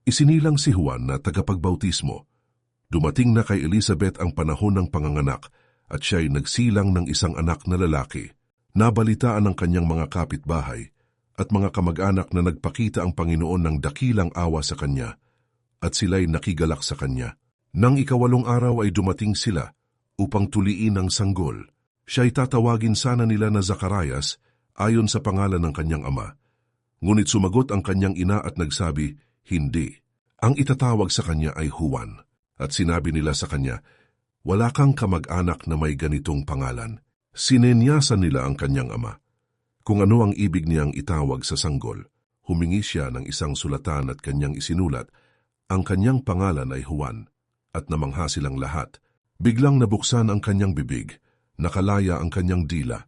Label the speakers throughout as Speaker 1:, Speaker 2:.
Speaker 1: Isinilang si Juan na tagapagbautismo. Dumating na kay Elizabeth ang panahon ng panganganak at siya'y nagsilang ng isang anak na lalaki. Nabalitaan ng kanyang mga kapitbahay at mga kamag-anak na nagpakita ang Panginoon ng dakilang awa sa kanya at sila'y nakigalak sa kanya. Nang ika-8 araw ay dumating sila upang tuliin ang sanggol. Siya'y tatawagin sana nila na Zacarias ayon sa pangalan ng kanyang ama. Ngunit sumagot ang kanyang ina at nagsabi, "Hindi. Ang itatawag sa kanya ay Juan." At sinabi nila sa kanya, "Wala kang kamag-anak na may ganitong pangalan." Sinenyasan nila ang kanyang ama. Kung ano ang ibig niyang itawag sa sanggol, humingi siya ng isang sulatan at kanyang isinulat, ang kanyang pangalan ay Juan, at namangha silang lahat. Biglang nabuksan ang kanyang bibig, nakalaya ang kanyang dila,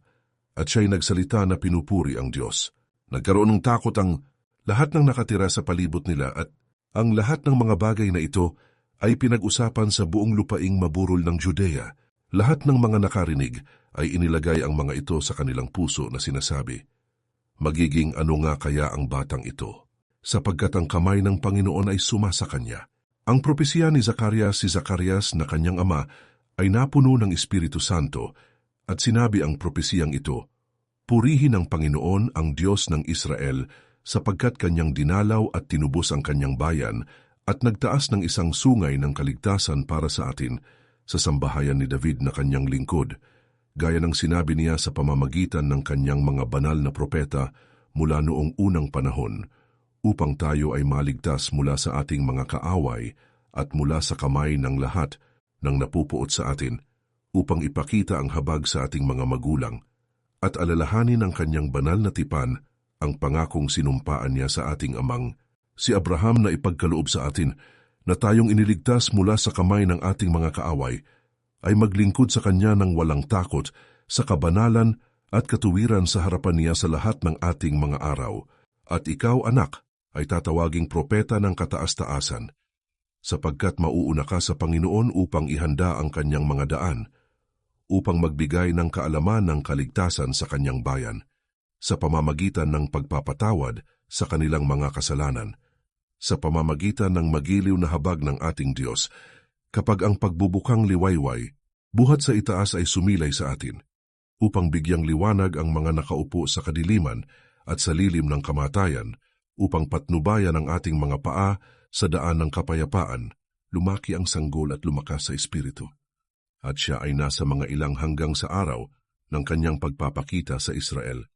Speaker 1: at siya'y nagsalita na pinupuri ang Diyos. Nagkaroon ng takot ang lahat ng nakatira sa palibot nila at ang lahat ng mga bagay na ito ay pinag-usapan sa buong lupaing maburol ng Judea. Lahat ng mga nakarinig ay inilagay ang mga ito sa kanilang puso na sinasabi, "Magiging ano nga kaya ang batang ito, sapagkat ang kamay ng Panginoon ay sumasa kanya." Ang propesya ni Zacarias na kanyang ama ay napuno ng Espiritu Santo at sinabi ang propesiyang ito, "Purihin ng Panginoon ang Diyos ng Israel sapagkat kanyang dinalaw at tinubos ang kanyang bayan at nagtaas ng isang sungay ng kaligtasan para sa atin sa sambahayan ni David na kanyang lingkod, gaya ng sinabi niya sa pamamagitan ng kanyang mga banal na propeta mula noong unang panahon, upang tayo ay maligtas mula sa ating mga kaaway at mula sa kamay ng lahat ng napupuot sa atin, upang ipakita ang habag sa ating mga magulang, at alalahanin ang kanyang banal na tipan, ang pangakong sinumpaan niya sa ating amang, si Abraham na ipagkaloob sa atin, na tayong iniligtas mula sa kamay ng ating mga kaaway, ay maglingkod sa kanya ng walang takot, sa kabanalan at katuwiran sa harapan niya sa lahat ng ating mga araw. At ikaw, anak, ay tatawaging propeta ng kataas-taasan, sapagkat mauuna ka sa Panginoon upang ihanda ang kanyang mga daan, upang magbigay ng kaalaman ng kaligtasan sa kanyang bayan, sa pamamagitan ng pagpapatawad sa kanilang mga kasalanan, sa pamamagitan ng magiliw na habag ng ating Diyos, kapag ang pagbubukang liwayway, buhat sa itaas ay sumilay sa atin, upang bigyang liwanag ang mga nakaupo sa kadiliman at sa lilim ng kamatayan, upang patnubayan ang ating mga paa sa daan ng kapayapaan. Lumaki ang sanggol at lumakas sa espiritu. At siya ay nasa mga ilang hanggang sa araw ng kanyang pagpapakita sa Israel.